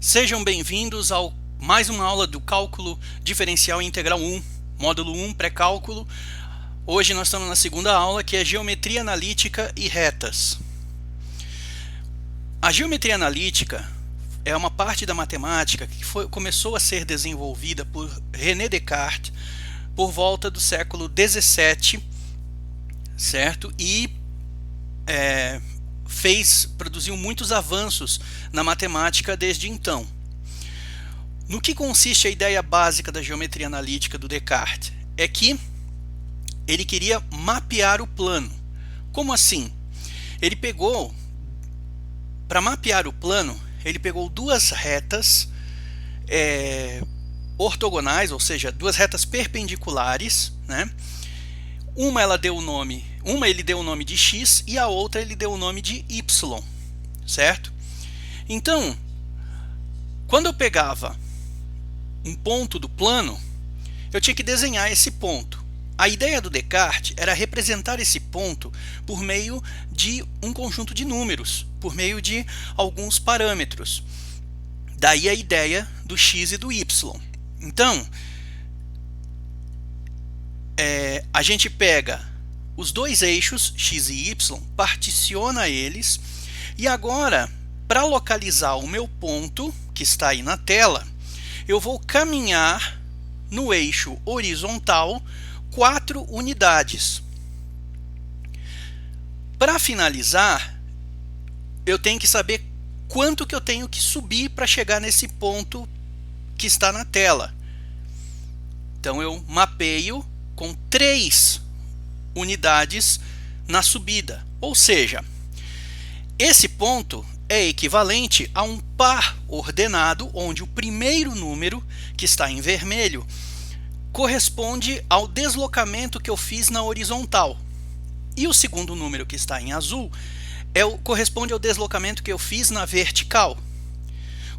Sejam bem-vindos a mais uma aula do Cálculo Diferencial Integral 1, Módulo 1, Pré-Cálculo. Hoje nós estamos na segunda aula, que é Geometria Analítica e Retas. A geometria analítica é uma parte da matemática que começou a ser desenvolvida por René Descartes por volta do século XVII, certo? E produziu muitos avanços na matemática desde então. No que consiste a ideia básica da geometria analítica do Descartes? É que ele queria mapear o plano. Como assim? Para mapear o plano, ele pegou duas retas ortogonais, ou seja, duas retas perpendiculares, né? Uma ele deu o nome de x e a outra ele deu o nome de y, certo? Então, quando eu pegava um ponto do plano, eu tinha que desenhar esse ponto. A ideia do Descartes era representar esse ponto por meio de um conjunto de números, por meio de alguns parâmetros. Daí a ideia do x e do y. Então, a gente pega os dois eixos, x e y, particiona eles, e agora, para localizar o meu ponto, que está aí na tela, eu vou caminhar no eixo horizontal 4 unidades. Para finalizar, eu tenho que saber quanto que eu tenho que subir para chegar nesse ponto que está na tela. Então eu mapeio com 3 unidades na subida. Ou seja, esse ponto é equivalente a um par ordenado, onde o primeiro número, que está em vermelho, corresponde ao deslocamento que eu fiz na horizontal. E o segundo número, que está em azul, corresponde ao deslocamento que eu fiz na vertical.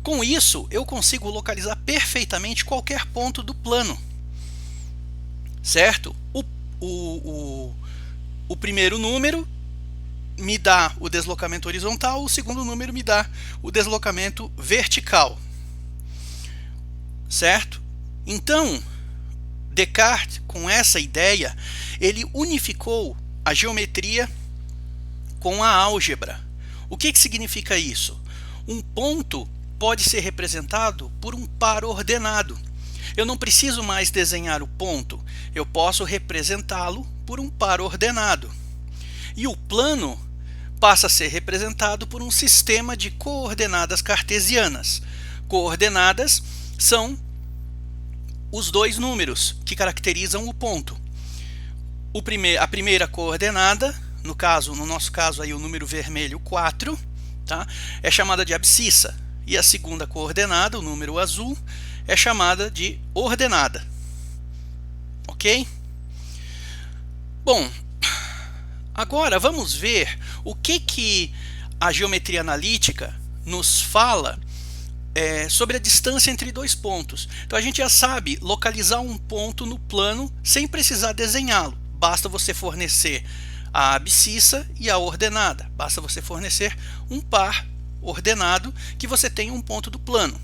Com isso, eu consigo localizar perfeitamente qualquer ponto do plano, certo? O primeiro número me dá o deslocamento horizontal, o segundo número me dá o deslocamento vertical, certo? Então, Descartes, com essa ideia, ele unificou a geometria com a álgebra. O que significa isso? Um ponto pode ser representado por um par ordenado. Eu não preciso mais desenhar o ponto, eu posso representá-lo por um par ordenado. E o plano passa a ser representado por um sistema de coordenadas cartesianas. Coordenadas são os dois números que caracterizam o ponto. A primeira coordenada, no nosso caso aí o número vermelho 4, tá? É chamada de abscissa. E a segunda coordenada, o número azul, é chamada de ordenada. Ok? Bom, agora vamos ver o que a geometria analítica nos fala sobre a distância entre dois pontos. Então a gente já sabe localizar um ponto no plano sem precisar desenhá-lo. Basta você fornecer a abscissa e a ordenada. Basta você fornecer um par ordenado que você tenha um ponto do plano.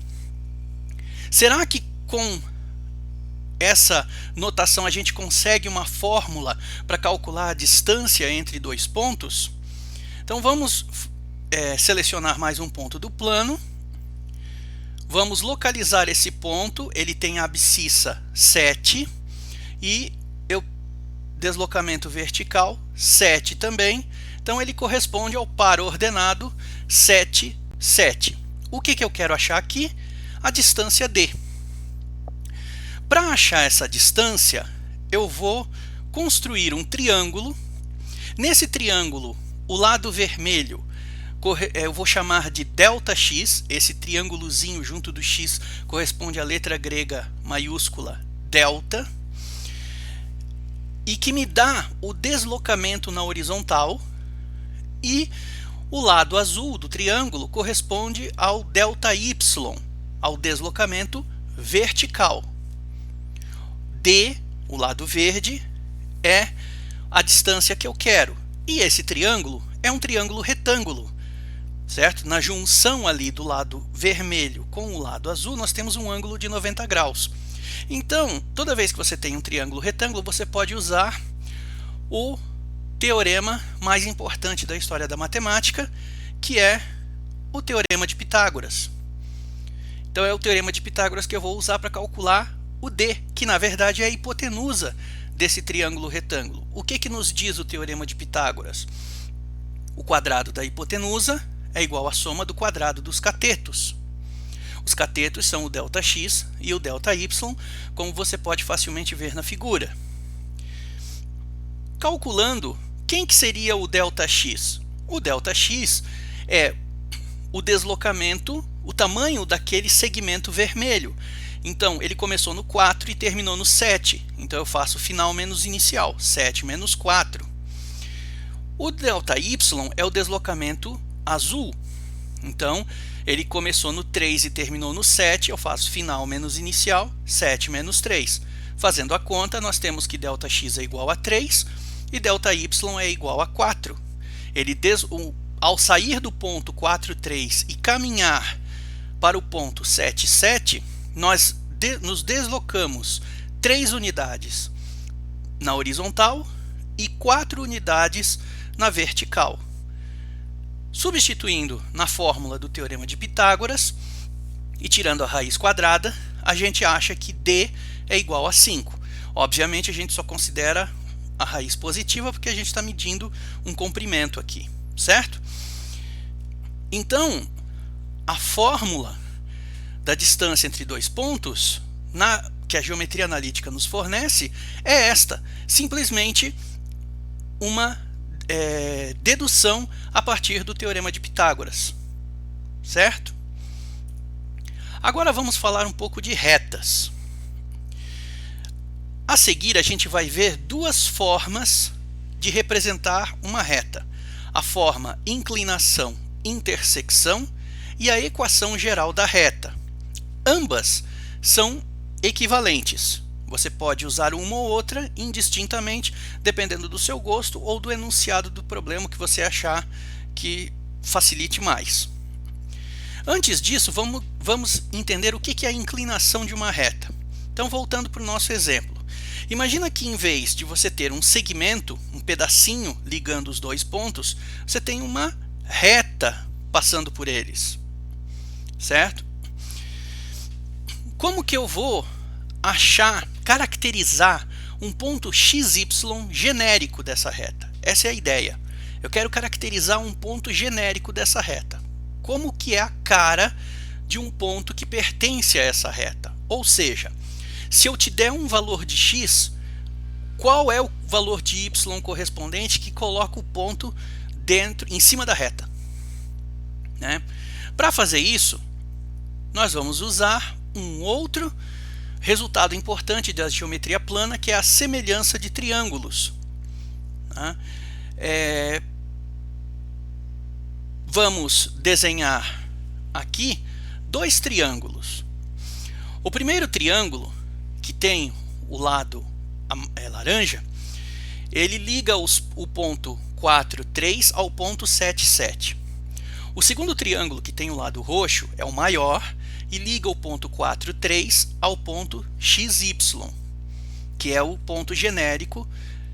Será que com essa notação a gente consegue uma fórmula para calcular a distância entre dois pontos? Então vamos selecionar mais um ponto do plano. Vamos localizar esse ponto. Ele tem a abscissa 7 e deslocamento vertical 7 também. Então ele corresponde ao par ordenado 7, 7. O que eu quero achar aqui? A distância D. Para achar essa distância, eu vou construir um triângulo. Nesse triângulo, o lado vermelho eu vou chamar de ΔX. Esse triângulozinho junto do x corresponde à letra grega maiúscula delta, e que me dá o deslocamento na horizontal, e o lado azul do triângulo corresponde ao ΔY, ao deslocamento vertical. D, o lado verde, é a distância que eu quero. E esse triângulo é um triângulo retângulo. certo? Na junção ali do lado vermelho com o lado azul, nós temos um ângulo de 90 graus. Então, toda vez que você tem um triângulo retângulo, você pode usar o teorema mais importante da história da matemática, que é o Teorema de Pitágoras. Então é o Teorema de Pitágoras que eu vou usar para calcular o D, que na verdade é a hipotenusa desse triângulo retângulo. O que nos diz o Teorema de Pitágoras? O quadrado da hipotenusa é igual à soma do quadrado dos catetos. Os catetos são o ΔX e o ΔY, como você pode facilmente ver na figura. Calculando, quem que seria o ΔX? O ΔX é o deslocamento, o tamanho daquele segmento vermelho. Então, ele começou no 4 e terminou no 7. Então, eu faço final menos inicial, 7 menos 4. O ΔY é o deslocamento azul. Então, ele começou no 3 e terminou no 7. Eu faço final menos inicial, 7 menos 3. Fazendo a conta, nós temos que ΔX é igual a 3 e ΔY é igual a 4. Ao sair do ponto 4, 3 e caminhar para o ponto 7, 7, nós nos deslocamos 3 unidades na horizontal e 4 unidades na vertical. Substituindo na fórmula do Teorema de Pitágoras e tirando a raiz quadrada, a gente acha que D é igual a 5. Obviamente, a gente só considera a raiz positiva porque a gente está medindo um comprimento aqui, certo? Então, a fórmula da distância entre dois pontos, que a geometria analítica nos fornece, é esta. Simplesmente uma dedução a partir do Teorema de Pitágoras, certo? Agora vamos falar um pouco de retas. A seguir, a gente vai ver duas formas de representar uma reta. A forma inclinação-intersecção e a equação geral da reta. Ambas são equivalentes. Você pode usar uma ou outra indistintamente, dependendo do seu gosto ou do enunciado do problema que você achar que facilite mais. Antes disso, vamos entender o que é a inclinação de uma reta. Então, voltando para o nosso exemplo. Imagina que em vez de você ter um segmento, um pedacinho ligando os dois pontos, você tem uma reta passando por eles, certo? Como que eu vou caracterizar um ponto XY genérico dessa reta? Essa é a ideia. Eu quero caracterizar um ponto genérico dessa reta. Como que é a cara de um ponto que pertence a essa reta? Ou seja, se eu te der um valor de x, qual é o valor de y correspondente que coloca o ponto em cima da reta? Né? Para fazer isso, nós vamos usar um outro resultado importante da geometria plana, que é a semelhança de triângulos. Tá? Vamos desenhar aqui dois triângulos. O primeiro triângulo, que tem o lado laranja, ele liga o ponto 4, 3 ao ponto 7, 7. O segundo triângulo, que tem o lado roxo, é o maior e liga o ponto 4, 3 ao ponto XY, que é o ponto genérico,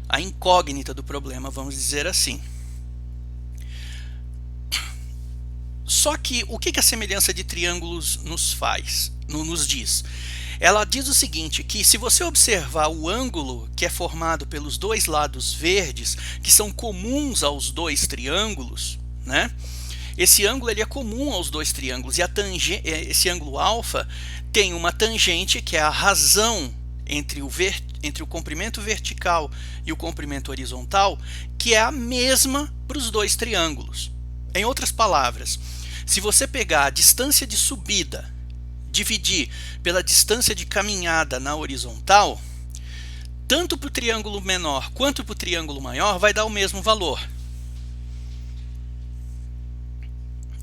a incógnita do problema, vamos dizer assim. Só que o que a semelhança de triângulos nos diz? Ela diz o seguinte, que se você observar o ângulo que é formado pelos dois lados verdes, que são comuns aos dois triângulos, né? Esse ângulo ele é comum aos dois triângulos, e esse ângulo alfa tem uma tangente, que é a razão entre o comprimento vertical e o comprimento horizontal, que é a mesma para os dois triângulos. Em outras palavras, se você pegar a distância de subida, dividir pela distância de caminhada na horizontal, tanto para o triângulo menor quanto para o triângulo maior vai dar o mesmo valor.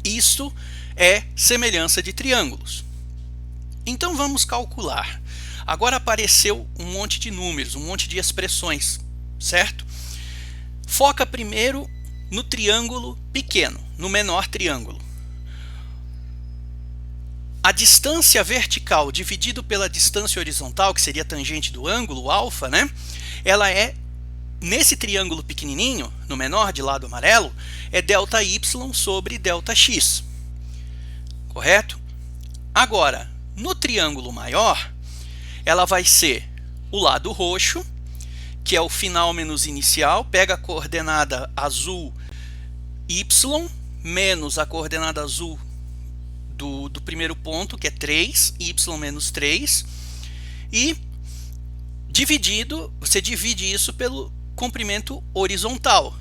Isso é semelhança de triângulos. Então vamos calcular. Agora apareceu um monte de números, um monte de expressões, certo? Foca primeiro no triângulo pequeno, no menor triângulo. A distância vertical dividido pela distância horizontal, que seria a tangente do ângulo, alfa, né? Ela é, nesse triângulo pequenininho, no menor, de lado amarelo, é ΔY sobre ΔX. Correto? Agora, no triângulo maior, ela vai ser o lado roxo, que é o final menos inicial, pega a coordenada azul y, menos a coordenada azul do primeiro ponto, que é 3, y menos 3, e você divide isso pelo comprimento horizontal,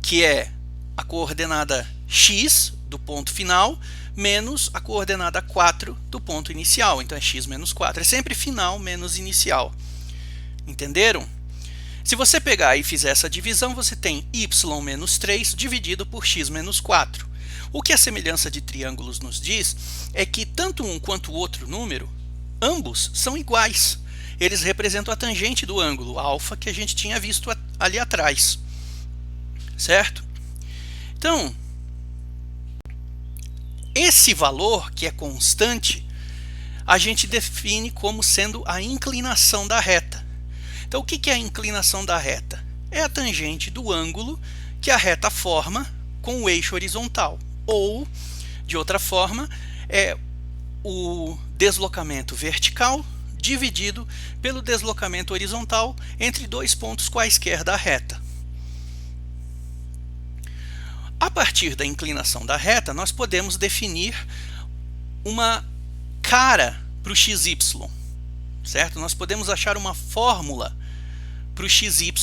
que é a coordenada x do ponto final, menos a coordenada 4 do ponto inicial. Então é x menos 4. É sempre final menos inicial. Entenderam? Se você pegar e fizer essa divisão, você tem y menos 3 dividido por x menos 4. O que a semelhança de triângulos nos diz é que tanto um quanto o outro número, ambos são iguais. Eles representam a tangente do ângulo alfa que a gente tinha visto ali atrás. Certo? Então, esse valor, que é constante, a gente define como sendo a inclinação da reta. Então, o que é a inclinação da reta? É a tangente do ângulo que a reta forma com o eixo horizontal. Ou, de outra forma, é o deslocamento vertical dividido pelo deslocamento horizontal entre dois pontos quaisquer da reta. A partir da inclinação da reta, nós podemos definir uma cara para o xy, certo? Nós podemos achar uma fórmula para o xy,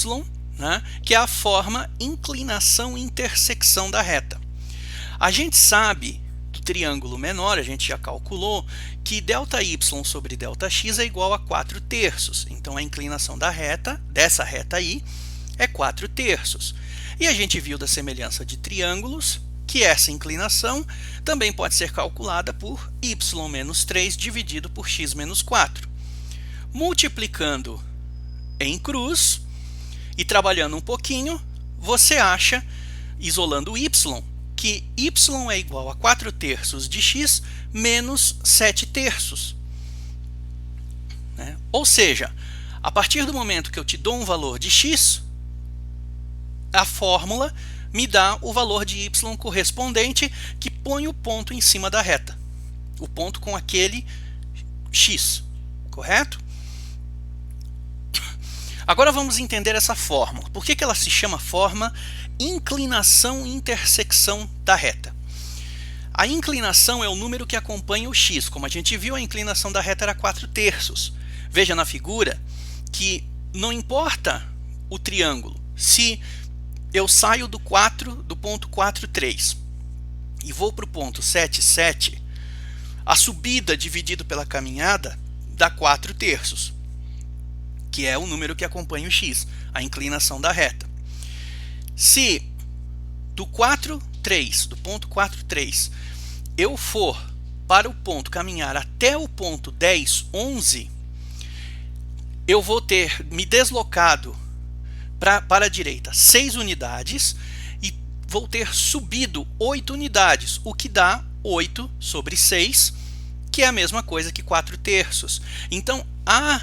né, que é a forma inclinação-intersecção da reta. A gente sabe do triângulo menor, a gente já calculou, que ΔY sobre ΔX é igual a 4/3. Então, a inclinação da reta, dessa reta aí, é 4/3. E a gente viu da semelhança de triângulos que essa inclinação também pode ser calculada por y menos 3 dividido por x menos 4. Multiplicando em cruz e trabalhando um pouquinho, você acha, isolando y, que y é igual a 4/3 de x menos 7/3. Né? Ou seja, a partir do momento que eu te dou um valor de x, a fórmula me dá o valor de y correspondente, que põe o ponto em cima da reta. O ponto com aquele x, correto? Agora vamos entender essa fórmula. Por que ela se chama forma inclinação-intersecção da reta? A inclinação é o número que acompanha o x. Como a gente viu, a inclinação da reta era 4/3. Veja na figura que não importa o triângulo. Se eu saio do ponto 4,3 e vou para o ponto 7,7, a subida dividido pela caminhada dá 4/3, que é o número que acompanha o x, a inclinação da reta. Se do ponto 4,3, eu for para o ponto caminhar até o ponto 10,11, eu vou ter me deslocado para a direita 6 unidades e vou ter subido 8 unidades, o que dá 8 sobre 6, que é a mesma coisa que 4/3. Então, a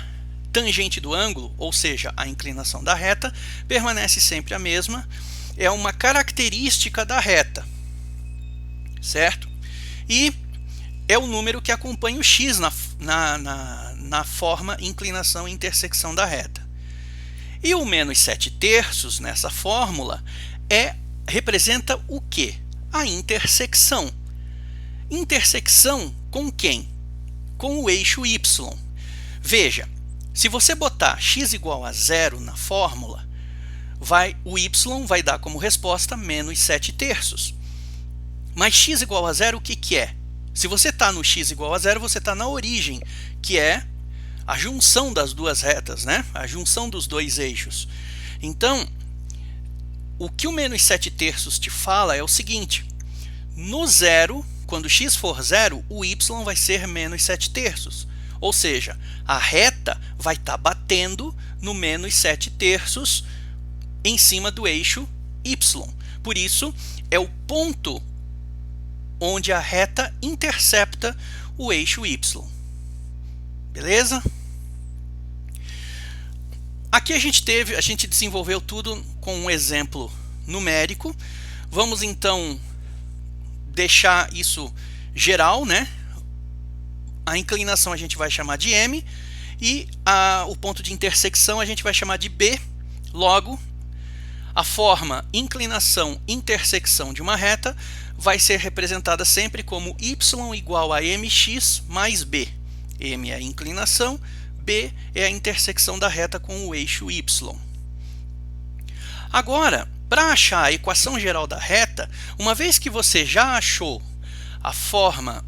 tangente do ângulo, ou seja, a inclinação da reta, permanece sempre a mesma, é uma característica da reta, certo? E é o número que acompanha o x na forma inclinação e intersecção da reta. E o menos 7/3 nessa fórmula representa o quê? A intersecção. Intersecção com quem? Com o eixo y. Veja, se você botar x igual a 0 na fórmula, o y vai dar como resposta menos 7/3. Mas x igual a 0, o que é? Se você está no x igual a 0, você está na origem, que é a junção das duas retas, né? A junção dos dois eixos. Então, o que o menos 7/3 te fala é o seguinte: no zero, quando x for 0, o y vai ser menos 7/3. Ou seja, a reta vai estar batendo no menos 7/3 em cima do eixo y. Por isso, é o ponto onde a reta intercepta o eixo y. Beleza? Aqui a gente desenvolveu tudo com um exemplo numérico. Vamos então deixar isso geral, né? A inclinação a gente vai chamar de M e o ponto de intersecção a gente vai chamar de B. Logo, a forma inclinação intersecção de uma reta vai ser representada sempre como y igual a mx mais b. M é a inclinação, B é a intersecção da reta com o eixo y. Agora, para achar a equação geral da reta, uma vez que você já achou a forma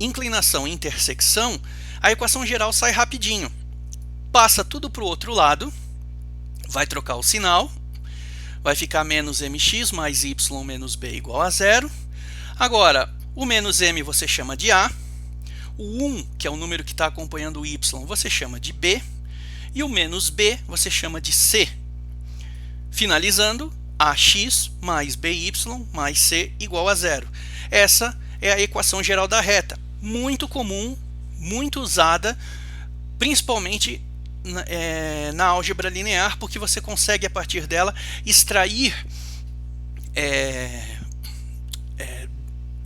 inclinação e intersecção, a equação geral sai rapidinho. Passa tudo para o outro lado, vai trocar o sinal, vai ficar menos mx mais y menos b igual a zero. Agora, o menos m você chama de a, o 1, que é o número que está acompanhando o y, você chama de b, e o menos b você chama de c. Finalizando, ax mais by mais c igual a zero. Essa é a equação geral da reta, muito comum, muito usada, principalmente na álgebra linear, porque você consegue a partir dela extrair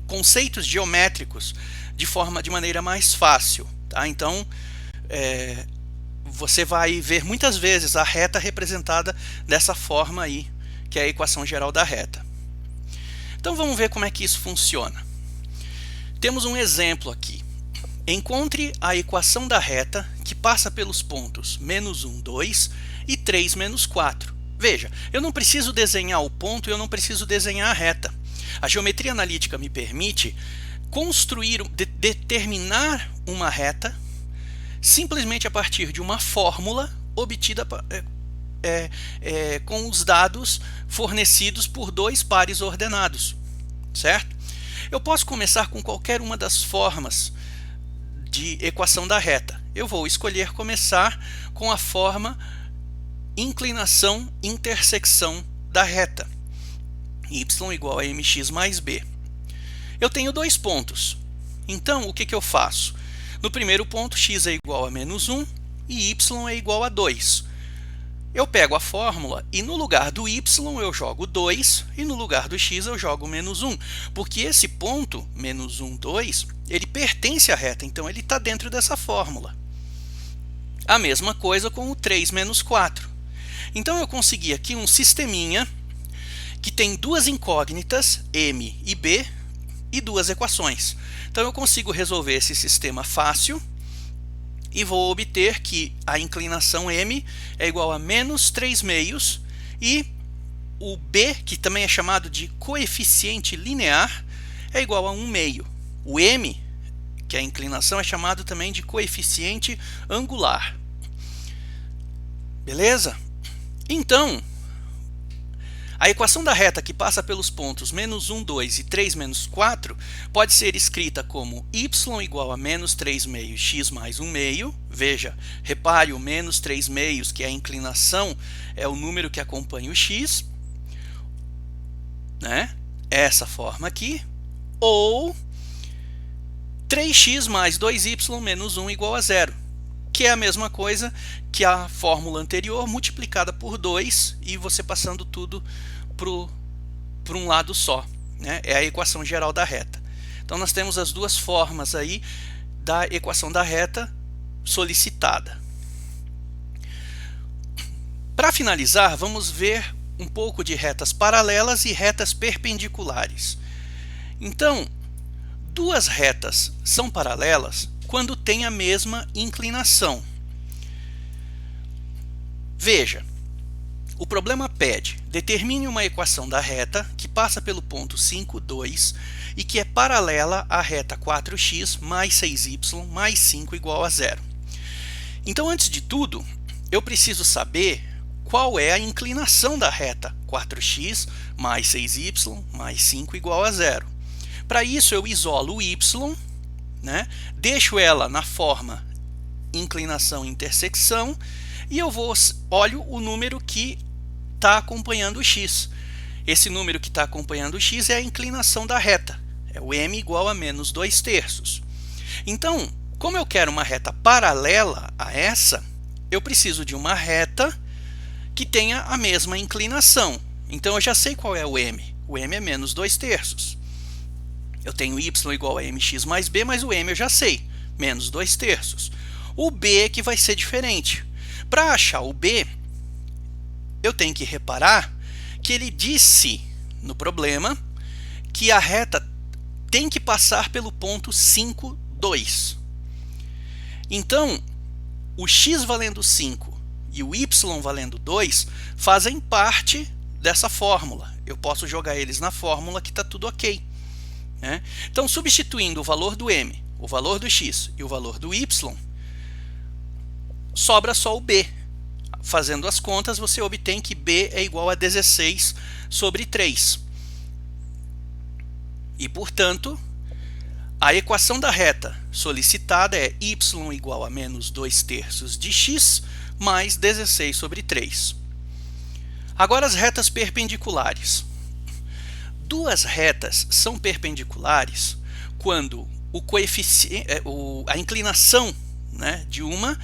conceitos geométricos de maneira mais fácil, tá? Então, você vai ver muitas vezes a reta representada dessa forma aí, que é a equação geral da reta. Então vamos ver como é que isso funciona. Temos um exemplo aqui. Encontre a equação da reta que passa pelos pontos menos 1, 2 e 3, menos 4. Veja, eu não preciso desenhar o ponto, eu não preciso desenhar a reta. A geometria analítica me permite determinar uma reta simplesmente a partir de uma fórmula obtida com os dados fornecidos por dois pares ordenados, certo? Eu posso começar com qualquer uma das formas de equação da reta. Eu vou escolher começar com a forma inclinação intersecção da reta, y igual a mx mais b. Eu tenho dois pontos, então o que eu faço? No primeiro ponto, x é igual a menos 1 e y é igual a 2. Eu pego a fórmula e no lugar do y eu jogo 2 e no lugar do x eu jogo menos 1, porque esse ponto, menos 1, 2, ele pertence à reta, então ele está dentro dessa fórmula. A mesma coisa com o 3 menos 4. Então eu consegui aqui um sisteminha que tem duas incógnitas, m e b, e duas equações. Então eu consigo resolver esse sistema fácil e vou obter que a inclinação m é igual a menos 3 meios e o b, que também é chamado de coeficiente linear, é igual a 1 meio. O m, que é a inclinação, é chamado também de coeficiente angular. Beleza? Então, a equação da reta que passa pelos pontos menos 1, 2 e 3, menos 4 pode ser escrita como y igual a menos 3 meios x mais 1 meio. Veja, repare o menos 3 meios, que é a inclinação, é o número que acompanha o x, né? Essa forma aqui. Ou 3x mais 2y menos 1 igual a zero, que é a mesma coisa que a fórmula anterior multiplicada por 2 e você passando tudo para um lado só, né? É a equação geral da reta. Então nós temos as duas formas aí da equação da reta solicitada. Para finalizar, vamos ver um pouco de retas paralelas e retas perpendiculares. Então, duas retas são paralelas quando têm a mesma inclinação. Veja, o problema pede: determine uma equação da reta que passa pelo ponto 5, 2 e que é paralela à reta 4x mais 6y mais 5 igual a zero. Então, antes de tudo, eu preciso saber qual é a inclinação da reta 4x mais 6y mais 5 igual a zero. Para isso, eu isolo o y, né? Deixo ela na forma inclinação intersecção e eu olho o número que está acompanhando o x. Esse número que está acompanhando o x é a inclinação da reta, é o m igual a menos 2/3. Então, como eu quero uma reta paralela a essa, eu preciso de uma reta que tenha a mesma inclinação. Então eu já sei qual é o m. O m é menos 2/3. Eu tenho y igual a mx mais b, mas o m eu já sei, menos 2/3. O b é que vai ser diferente. Para achar o b, eu tenho que reparar que ele disse no problema que a reta tem que passar pelo ponto 5, 2. Então, o x valendo 5 e o y valendo 2 fazem parte dessa fórmula. Eu posso jogar eles na fórmula que está tudo ok, né? Então, substituindo o valor do m, o valor do x e o valor do y, sobra só o b. Fazendo as contas, você obtém que b é igual a 16/3. E, portanto, a equação da reta solicitada é y igual a menos 2/3 de x mais 16/3. Agora as retas perpendiculares. Duas retas são perpendiculares quando a inclinação, né, de uma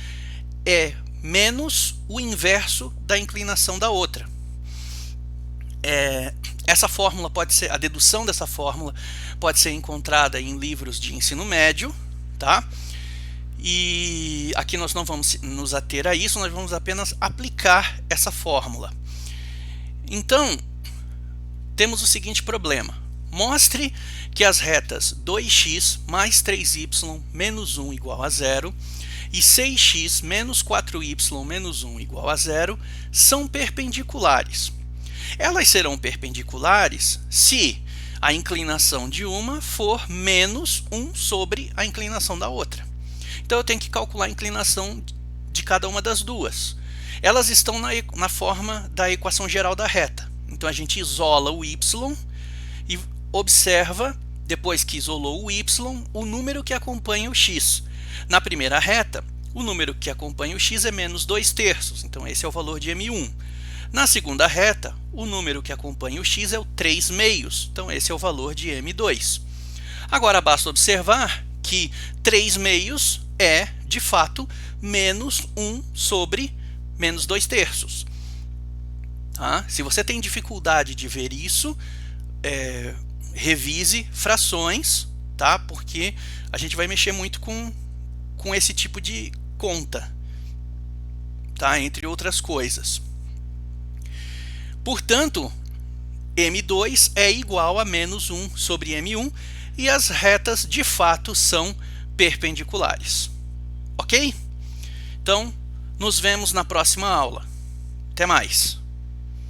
é menos o inverso da inclinação da outra. Essa fórmula pode ser, a dedução dessa fórmula pode ser encontrada em livros de ensino médio, tá? E aqui nós não vamos nos ater a isso, nós vamos apenas aplicar essa fórmula. Então, temos o seguinte problema. Mostre que as retas 2x mais 3y menos 1 igual a 0 e 6x menos 4y menos 1 igual a 0 são perpendiculares. Elas serão perpendiculares se a inclinação de uma for menos 1 sobre a inclinação da outra. Então eu tenho que calcular a inclinação de cada uma das duas. Elas estão na forma da equação geral da reta. Então a gente isola o y e observa, depois que isolou o y, o número que acompanha o x. Na primeira reta, o número que acompanha o x é menos 2/3, então esse é o valor de m1. Na segunda reta, o número que acompanha o x é o 3/2, então esse é o valor de m2. Agora basta observar que 3/2 é, de fato, menos 1 sobre menos 2/3. Tá? Se você tem dificuldade de ver isso, revise frações, tá? Porque a gente vai mexer muito com esse tipo de conta, tá? Entre outras coisas. Portanto, m2 é igual a menos 1 sobre m1 e as retas de fato são perpendiculares. Ok? Então, nos vemos na próxima aula. Até mais!